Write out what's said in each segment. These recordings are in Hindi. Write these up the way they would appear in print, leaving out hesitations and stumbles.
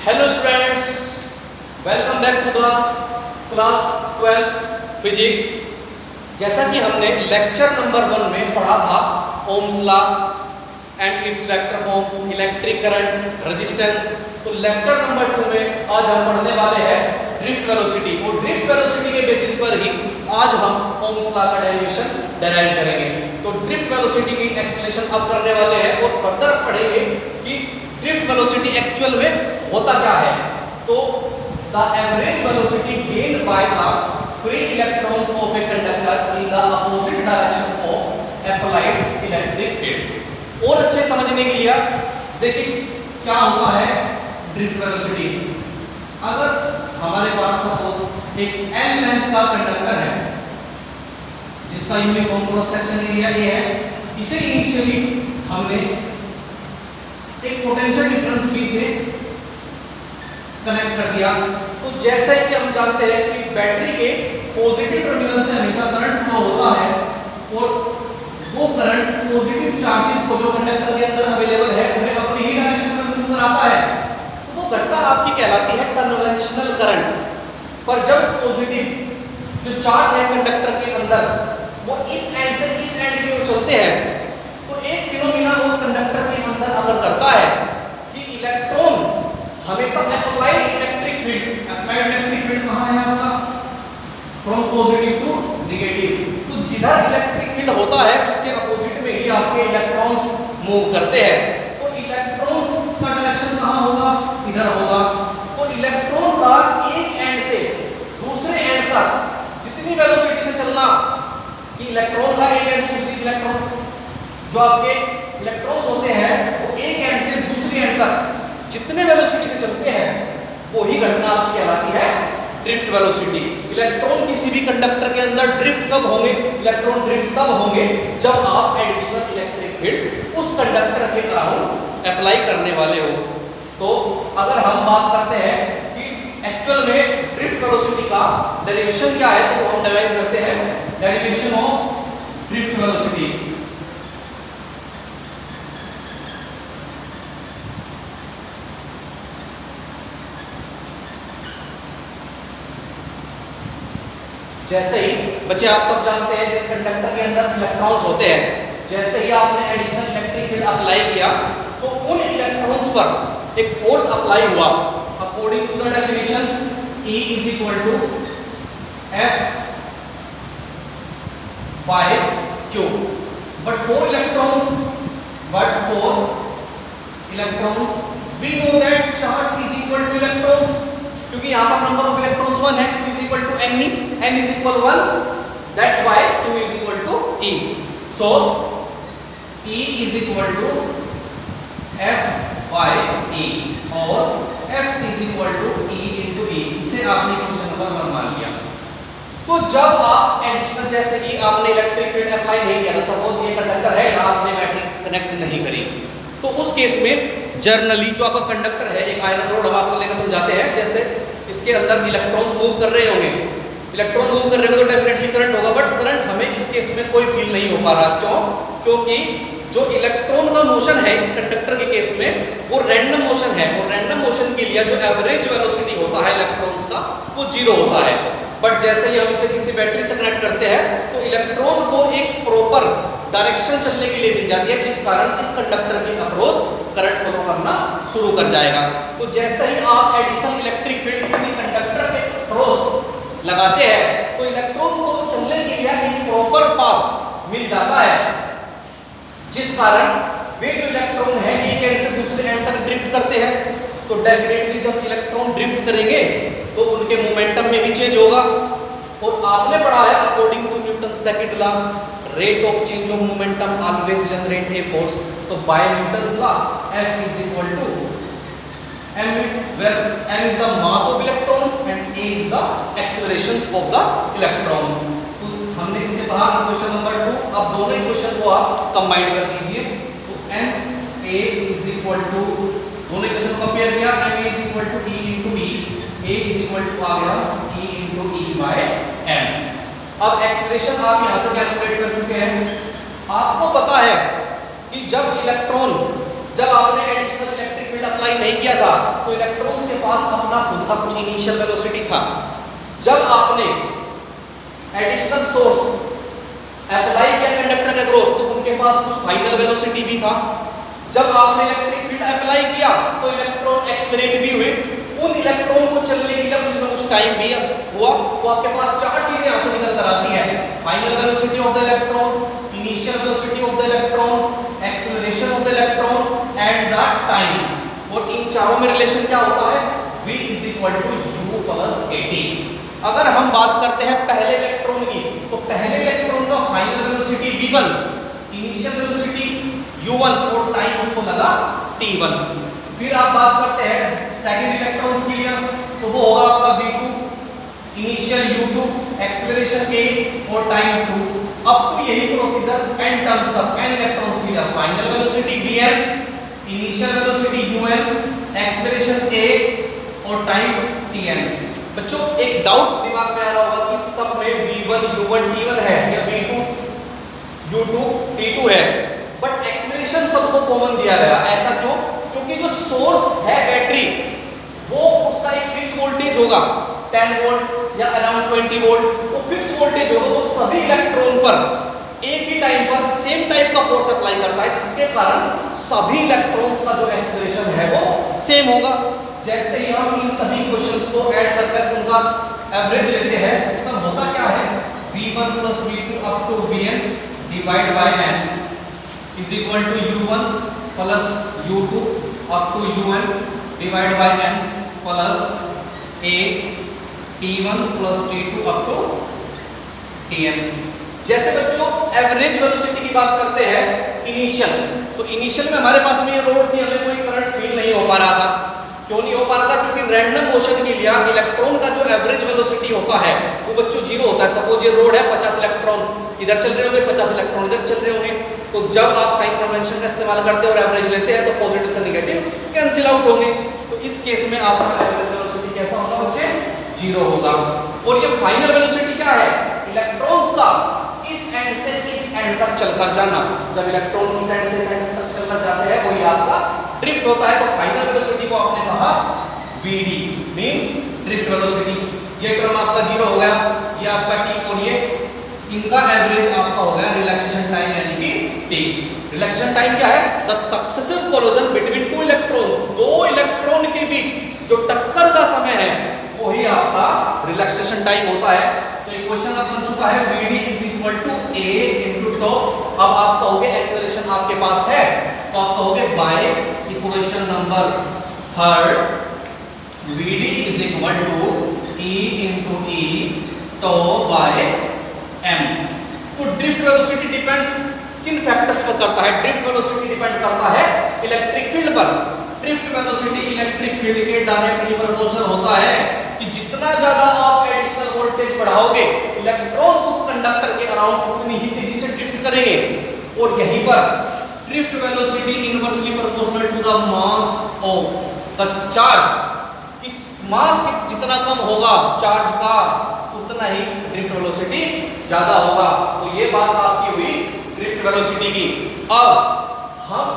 Hello students, welcome back to the class 12 physics. जैसा कि हमने लेक्चर नंबर 1 में पढ़ा था Ohm's law and its vector form, electric current, resistance, तो लेक्चर नंबर 2 में आज हम पढ़ने वाले हैं ड्रिफ्ट वेलोसिटी। और ड्रिफ्ट वेलोसिटी के बेसिस पर ही आज हम ओम्स लॉ का डेरिवेशन डिराइव करेंगे। तो ड्रिफ्ट वेलोसिटी की एक्सप्लेनेशन अब करने वाले हैं और फर्दर पढ़ेंगे कि ड्रिफ्ट वेलोसिटी एक्चुअल में होता क्या है। तो the average velocity gained by the free electrons of a conductor in the opposite direction of applied electric field. और अच्छे समझने के लिए देखिए क्या होता है ड्रिफ्ट वेलोसिटी। अगर हमारे पास सपोज एक L लेंथ का कंडक्टर है जिसका uniform cross section area A है, इसे इनिशियली हमने एक पोटेंशियल डिफरेंस V से कनेक्ट कर दिया। तो जैसे कि हम जानते हैं कि बैटरी के पॉजिटिव टर्मिनल से हमेशा करंट फ्लो होता है और वो करंट पॉजिटिव चार्जेस को जो कंडक्टर के अंदर अवेलेबल है उन्हें अपनी ही डायरेक्शन में मूव कराता है। तो वो घटना आपकी कहलाती है कन्वेंशनल करंट। पर जब पॉजिटिव जो चार्ज है कंडक्टर के अंदर वो इस एंड से इस एंड की ओर चलते हैं, तो एक फिनोमेना वो कंडक्टर के अंदर अगर करता है कि इलेक्ट्रॉन हमेशा अप्लाइड इलेक्ट्रिक फील्ड कहां है आपका, फ्रॉम पॉजिटिव टू नेगेटिव। तो जिधर इलेक्ट्रिक फील्ड होता है उसके अपोजिट में ही आपके इलेक्ट्रॉन्स मूव करते हैं। तो इलेक्ट्रॉन्स का डायरेक्शन कहां होगा, इधर होगा। तो इलेक्ट्रॉन का एक एंड से दूसरे एंड तक जितनी वेलोसिटी से चलना, कि इलेक्ट्रॉन का एक एंड दूसरी इलेक्ट्रॉन जो आपके इलेक्ट्रॉन्स होते हैं वो एक एंड से दूसरी एंड तक जितने वेलोसिटी से चलते हैं वो ही घटना आपकी कहलाती है ड्रिफ्ट वेलोसिटी। इलेक्ट्रॉन किसी भी कंडक्टर के अंदर ड्रिफ्ट कब होंगे, इलेक्ट्रॉन ड्रिफ्ट तब होंगे जब आप एडिशनल इलेक्ट्रिक फील्ड उस कंडक्टर के अराउंड अप्लाई करने वाले हो। तो अगर हम बात करते हैं कि एक्चुअल में ड्रिफ्ट वेलोसिटी का डेरिवेशन क्या है, तो हम डिराइव करते हैं डेरिवेशन ऑफ ड्रिफ्ट वेलोसिटी। जैसे ही बच्चे आप सब जानते हैं कि कंडक्टर के अंदर इलेक्ट्रॉन्स होते हैं, जैसे ही आपने एडिशनल इलेक्ट्रिक फील्ड अप्लाई किया तो उन इलेक्ट्रॉन्स पर एक फोर्स अप्लाई हुआ। According to the definition E is equal to F by Q, but for electrons we know that charge is equal to electrons, क्योंकि यहाँ पर नंबर ऑफ इलेक्ट्रॉन्स 1 है, Q is equal to n is equal 1, that's why Q is equal to E. So E is equal to F by E और F is equal to E into E। इसे आपने क्वेश्चन नंबर 1 मान लिया। तो जब आप एडिशनल, जैसे कि आपने इलेक्ट्रिक फील्ड अप्लाई नहीं किया, सपोज ये कंडक्टर है ना, आपने बैटरी कनेक्ट नहीं करी, तो उस केस में जर्नली जो आपका कंडक्टर है, एक आयरन रोड हम आपको लेकर समझाते हैं, जैसे इसके अंदर इलेक्ट्रॉन्स मूव कर रहे होंगे, इलेक्ट्रॉन मूव कर रहे होंगे तो डेफिनेटली करंट होगा, बट करंट हमें इस केस में कोई फील नहीं हो पा रहा। क्यों? क्योंकि जो इलेक्ट्रॉन का मोशन है इस कंडक्टर के केस में वो रैंडम मोशन है, और रैंडम मोशन के लिए जो एवरेज वेलोसिटी होता है इलेक्ट्रॉन्स का वो 0 होता है। बट जैसे ही हम इसे किसी बैटरी से कनेक्ट करते हैं तो इलेक्ट्रॉन को एक प्रॉपर डायरेक्शन चलने के लिए मिल जाती है, जिस कारण इस कंडक्टर के अक्रॉस करंट फ्लो करना शुरू कर जाएगा। तो जैसे ही आप एडिशनल इलेक्ट्रिक फील्ड किसी कंडक्टर के अक्रॉस लगाते हैं तो इलेक्ट्रॉन को चलने के लिए एक प्रॉपर पाथ मिल जाता है, जिस कारण वे जो इलेक्ट्रॉन है एक एंड से दूसरे एंड तक ड्रिफ्ट करते हैं। तो डेफिनेटली जब इलेक्ट्रॉन ड्रिफ्ट करेंगे तो उनके मोमेंटम में भी चेंज होगा। और आपने पढ़ा है according to Newton second law, rate of change of momentum always generate a force. तो by Newton's law F is equal to m, where m is the mass of electrons and a is the accelerations of the electron। तो हमने इसे पढ़ा क्वेश्चन नंबर 2। अब दोनों इक्वेशन को आप कंबाइन कर दीजिए। तो m a is equal to, दोनों इक्वेशन को कंपेयर किया, m a is equal to e into e, a is equal to आ गया e into e by m। अब एक्सेलरेशन आप यहां से कैलकुलेट कर चुके हैं। आपको पता है कि जब आपने एडिशनल इलेक्ट्रिक फील्ड अप्लाई नहीं किया था तो इलेक्ट्रॉन्स के पास अपना खुद का कुछ इनिशियल वेलोसिटी था। जब आपने एडिशनल सोर्स अप्लाई किया कंडक्टर के अक्रॉस तो उनके पास कुछ फाइनल वेलोसिटी भी था। जब आपने इलेक्ट्रिक फील्ड अप्लाई किया तो इलेक्ट्रॉन एक्सलेरेट भी हुए। उन इलेक्ट्रॉन को चलने के लिए कुछ ना कुछ टाइम भी हुआ तो आपके पास चार चीजें यहां से निकल कर आती है। Final velocity of the electron, initial velocity of the electron, acceleration of the electron and the time. और इन चारों में रिलेशन क्या होता है? v = u + at। अगर हम बात करते हैं पहले इलेक्ट्रॉन की तो पहले इलेक्ट्रॉन का final velocity v1, initial velocity u1 और टाइम उसको लगा t1। फिर आप बात करते हैं सेकंड इलेक्ट्रॉन के लिए तो वो होगा आपका v2, initial u2, acceleration a और टाइम 2। अब तो यही प्रोसीजर n टर्म्स तक n इलेक्ट्रॉन्स के लिए final velocity vn, initial velocity un, acceleration a और टाइम tn। बच्चों एक डाउट दिमाग में आ रहा होगा कि सब में v1 u1 t1 है या v2 u2 t2 है, बट एक्सेलरेशन सबको कॉमन दिया गया। ऐसा क्यों? क्योंकि जो सोर्स है बैटरी वो उसका एक फिक्स वोल्टेज होगा 10 वोल्ट या अराउंड 20 वोल्ट। वो फिक्स वोल्टेज होगा, वो सभी इलेक्ट्रॉन पर एक ही टाइम पर सेम टाइप का फोर्स अप्लाई करता है, जिसके कारण सभी इलेक्ट्रॉन्स का जो एक्सेलरेशन है वो सेम होगा। जैसे ही हम इन सभी क्वेश्चंस को ऐड करके उनका एवरेज लेते हैं तब होता क्या है? v1 + v2 up to vn divide by n is equal to u1 plus u2 up to un divided by n plus a t1 plus t2 up to tn। जैसे बच्चों एवरेज वेलोसिटी की बात करते हैं इनिशियल, तो इनिशियल में हमारे पास में ये रोड थी, हमें कोई करंट फील नहीं हो पा रहा था। क्यों नहीं हो पा रहा था? क्योंकि रैंडम मोशन के लिए इलेक्ट्रॉन का जो एवरेज वेलोसिटी होता है वो बच्चों जीरो होता है। सपोज ये रोड है, 50 इलेक्ट्रॉन इधर चल रहे होंगे, 50 इलेक्ट्रॉन इधर चल रहे होंगे। तो जब आप साइन कन्वेंशन का इस्तेमाल करते हैं और एवरेज लेते हैं तो पॉजिटिव से नेगेटिव कैंसिल आउट होंगे। तो इस केस में आपका एवरेज वेलोसिटी कैसा होगा बच्चे? जीरो होगा। और ये फाइनल वेलोसिटी क्या है? इलेक्ट्रॉन्स का इस एंड से इस एंड तक चलकर जाना। जब इलेक्ट्रॉन इस एंड से इस एंड तक चलकर जाते हैं वही आपका ड्रिफ्ट होता है। तो फाइनल वेलोसिटी को आपने कहा vd मींस ड्रिफ्ट वेलोसिटी। ये टर्म आपका जीरो हो गया, ये आपका t और ये इनका एवरेज आपका हो गया रिलैक्सेशन टाइम यानी कि t। रिलैक्सेशन टाइम क्या है? The successive collision between two electrons, दो इलेक्ट्रॉन के बीच जो टक्कर का समय है वही आपका रिलैक्सेशन टाइम होता है। तो एक क्वेश्चन अब बन चुका है vd = a × τ। अब आप कहोगे एक्सेलरेशन आपके पास है तो आप कहोगे by equation number 3 vd = e × e τ by m। तो ड्रिफ्ट वेलोसिटी डिपेंड्स किन फैक्टर्स पर करता है? ड्रिफ्ट वेलोसिटी डिपेंड करता है इलेक्ट्रिक फील्ड पर। ड्रिफ्ट वेलोसिटी इलेक्ट्रिक फील्ड के डायरेक्टली प्रोपोर्शनल होता है कि जितना ज्यादा आप एडिशनल वोल्टेज बढ़ाओगे इलेक्ट्रॉन उस कंडक्टर के अराउंड उतनी ही तेजी से ड्रिफ्ट करेंगे। और यहीं पर drift velocity inversely proportional to the mass of the charge. कि मास जितना कम होगा चार्ज का उतना ही ड्रिफ्ट वेलोसिटी ज्यादा होगा। तो ये बात आपकी हुई ड्रिफ्ट वेलोसिटी की। अब हम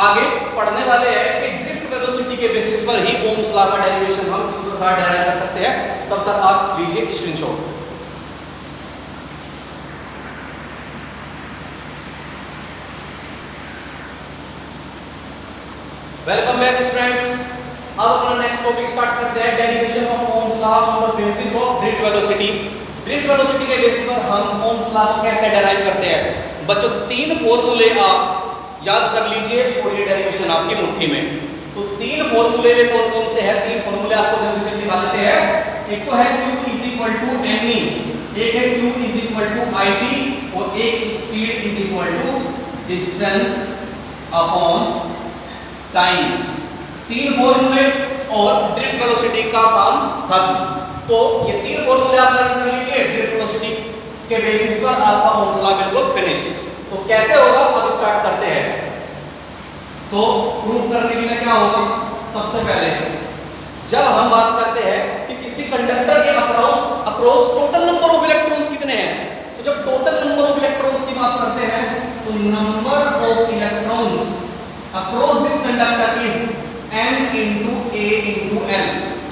आगे पढ़ने वाले हैं कि ड्रिफ्ट वेलोसिटी के बेसिस पर ही ओम्स लॉ का डेरिवेशन हम किस प्रकार डेराइव कर सकते हैं। तब तक आप लीजिए स्क्रीनशॉट। Welcome back students. अब अपना नेक्स्ट टॉपिक स्टार्ट करते हैं, derivation of Ohm's law on the basis of drift velocity. Drift velocity के बेसिस पर हम ओम्स लॉ को कैसे डेराइव करते हैं। बच्चों तीन फॉर्मूले आप याद कर लीजिए और ये डेरिवेशन आपकी मुट्ठी में। तो तीन फॉर्मूले में कौन कौन से हैं? तीन फॉर्मूले आपको जल्दी से दिखा देते हैं। एक तो है q = me, एक है q = it और एक स्पीड = डिस्टेंस अपॉन टाइम। तीन फॉर्मूले और ड्रिफ्ट वेलोसिटी का काम खत्म। तो ये तीन फॉर्मूले आप लर्न कर लीजिए। ड्रिफ्ट वेलोसिटी के बेसिस पर आपका ओम्स लॉ बिल्कुल फिनिश। तो कैसे होगा अब स्टार्ट करते हैं। तो प्रूफ करने के लिए क्या होगा? सबसे पहले जब हम बात करते हैं कि किसी कंडक्टर के across total number of electrons कितने हैं, तो जब टोटल नंबर ऑफ इलेक्ट्रॉन्स की बात करते हैं तो number of electrons across this conductor is n into a into l,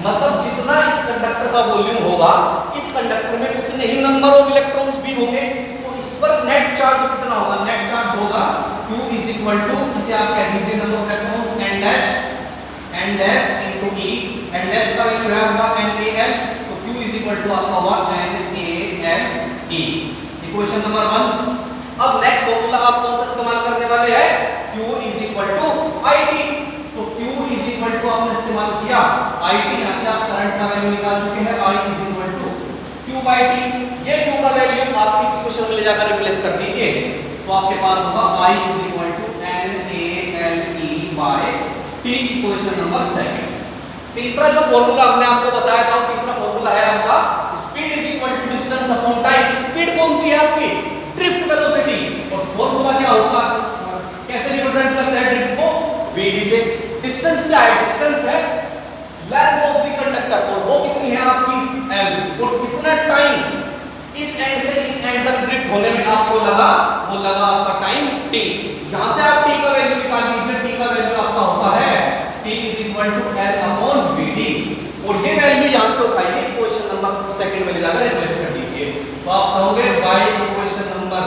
मतलब जितना इस कंडक्टर का वॉल्यूम होगा इस कंडक्टर में उतने ही नंबर ऑफ इलेक्ट्रॉन्स भी होंगे, तो इस पर नेट चार्ज कितना होगा? नेट चार्ज होगा q इज इक्वल टू, इसे आप कह दीजिए number of electrons n dash into e, n dash का वैल्यू है आपका NaL, तो q इज इक्वल टू आपका होगा NaLe, इक्वेशन नंबर 1। अब नेक्स्ट फॉर्मूला आप कौन सा इस्तेमाल करने वाले हैं? q is equal to IT, तो q इज इक्वल टू आपने इस्तेमाल किया IT, यहां से आप करंट का वैल्यू निकाल चुके हैं, I is equal to q by t। ये q का वैल्यू आप इस इक्वेशन में ले जाकर रिप्लेस कर दीजिए, तो आपके पास होगा I is equal to NaLe by t, equation number 2। तीसरा जो फॉर्मूला हमने आपको बताया था, तीसरा फॉर्मूला है आपका speed is equal to distance upon time. Speed कौन सी है आपकी? ड्रिफ्ट वेलोसिटी, और फॉर्मूला क्या होगा, कैसे रिप्रेजेंट करते हैं ड्रिफ्ट को? vd से। डिस्टेंस क्या है? डिस्टेंस है लेंथ ऑफ द कंडक्टर, और वो कितनी है आपकी l, और कितना टाइम इस एंड से इस एंड तक ड्रिफ्ट होने में आपको लगा, वो लगा आपका टाइम t। यहां से आप t का वैल्यू निकाल लीजिए, t का वैल्यू आपका होता है t is equal to l upon vd, और ये वैल्यू यहां से उठाइए इक्वेशन नंबर 2 में ले जाकर रिप्लेस कर दीजिए, तो आप कहोगे by equation number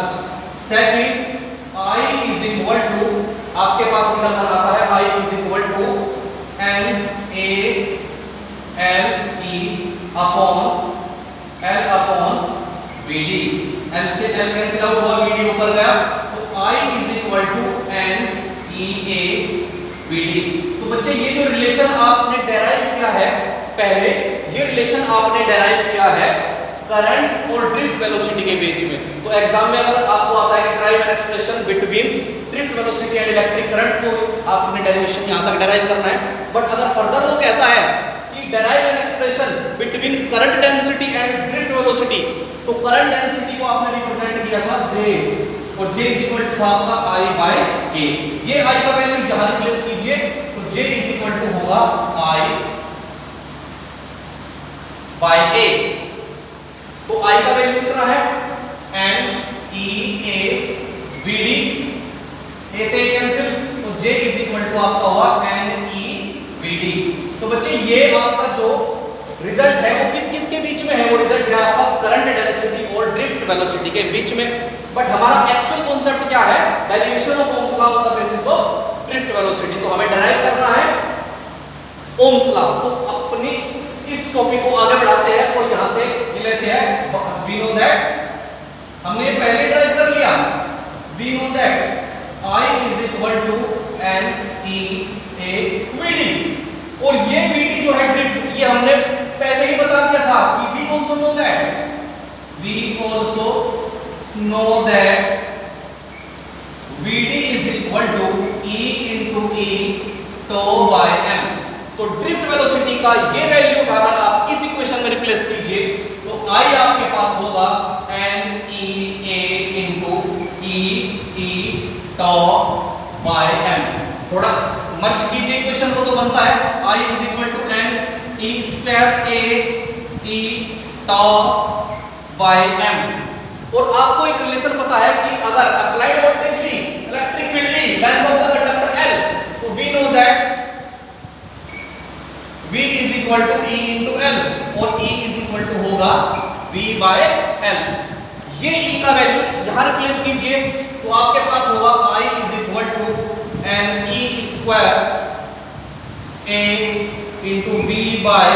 2 I is equal to, आपके पास निकल कर आता है I is equal to NaLe upon L upon Vd, L से L कैंसिल आउट हुआ, Vd ऊपर गया, तो I is equal to NeaVd। तो बच्चे ये जो रिलेशन आपने डेराइव किया है पहले, ये रिलेशन आपने डेराइव किया है करंट और ड्रिफ्ट वेलोसिटी के बीच में। तो एग्जाम में अगर आपको आता है कि drive an expression between drift velocity and electric current, तो आपने डेरिवेशन यहां तक डेराइव करना है। बट अगर फर्दर वो कहता है कि derive an expression between current density and drift velocity, तो करंट डेंसिटी को आपने रिप्रेजेंट किया था J, और J इज इक्वल टू था आपका I बाय A। ये I का वैल्यू यहां रिप्लेस कीजिए, तो J इज इक्वल टू होगा I बाय A। तो I का वैल्यू कितना है? NeaVd, A से कैंसिल, तो J इज इक्वल टू आपका हुआ NeVd। तो बच्चे ये आपका जो रिजल्ट है वो किस किस के बीच में है? वो रिजल्ट है आपका करंट डेंसिटी और ड्रिफ्ट वेलोसिटी के बीच में। बट हमारा एक्चुअल कॉन्सेप्ट क्या है? Derivation of Ohm's law on the basis of drift velocity. तो हमें डेराइव करना है ओम्स लॉ। तो अपनी इस टॉपिक को आगे बढ़ाते हैं और यहां से लेते हैं वी नो दैट, हमने पहले ड्राइव कर लिया, we know that I is equal to NeaVd, और ये Vd जो है ड्रिफ्ट, ये हमने पहले ही बता दिया था कि we also know that Vd is equal to E into E tau by m। तो ड्रिफ्ट वेलोसिटी का ये वैल्यू उठाकर आप इस इक्वेशन में रिप्लेस कीजिए, तो I आपके पास होगा NeA into E tau by m। थोड़ा मर्ज कीजिए इक्वेशन को, तो बनता है I is equal to n E square A E tau by m। और आपको एक रिलेशन पता है कि अगर applied voltage V, electric field E, length of the conductor L, तो we know that V is equal to E into L, और E is equal to होगा V by L। ये E का वैल्यू यहां रिप्लेस कीजिए, तो आपके पास होगा I is equal to NE square A into V by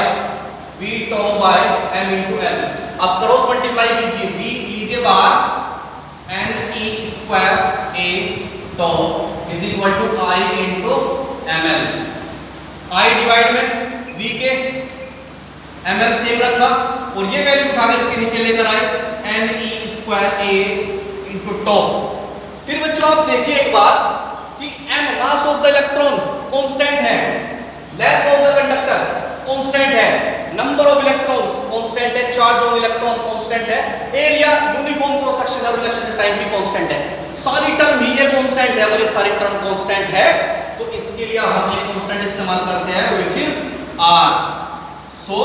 V tau by m into L। अब क्रॉस मल्टीप्लाई कीजिए, V लीजिए बाहर, NE square A tau is equal to I into ml। I divide में V के ml सेम रखा, और ये वैल्यू उठाकर इसके नीचे लेकर आए NE square A into tau। फिर बच्चों आप देखिए एक बात कि m mass of the electron constant है, length of the conductor constant है, नंबर ऑफ इलेक्ट्रॉन्स कांस्टेंट है, चार्ज ऑन इलेक्ट्रॉन कांस्टेंट है, area uniform cross sectional relation time भी कांस्टेंट है, सारी टर्म ही ये कांस्टेंट है, और ये सारी टर्म कांस्टेंट है, तो इसके लिए हम एक कांस्टेंट इस्तेमाल करते हैं which is r। So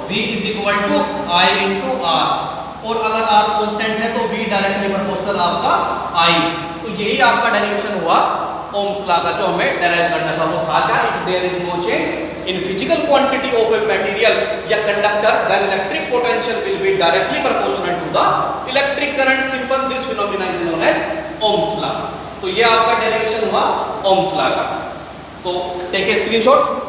v is equal to I into r, और अगर r कांस्टेंट है तो v डायरेक्टली प्रोपोर्शनल आपका I। तो यही आपका डेरिवेशन हुआ ओम्स लॉ का जो हमें डेराइव करना था वो था क्या, if there is no change in physical quantity of a material या conductor then electric potential will be directly proportional to the electric current. Simple, this phenomena is known as Ohm's law. तो ये आपका डेरिवेशन हुआ ओम्स लॉ का। तो टेक ए स्क्रीनशॉट।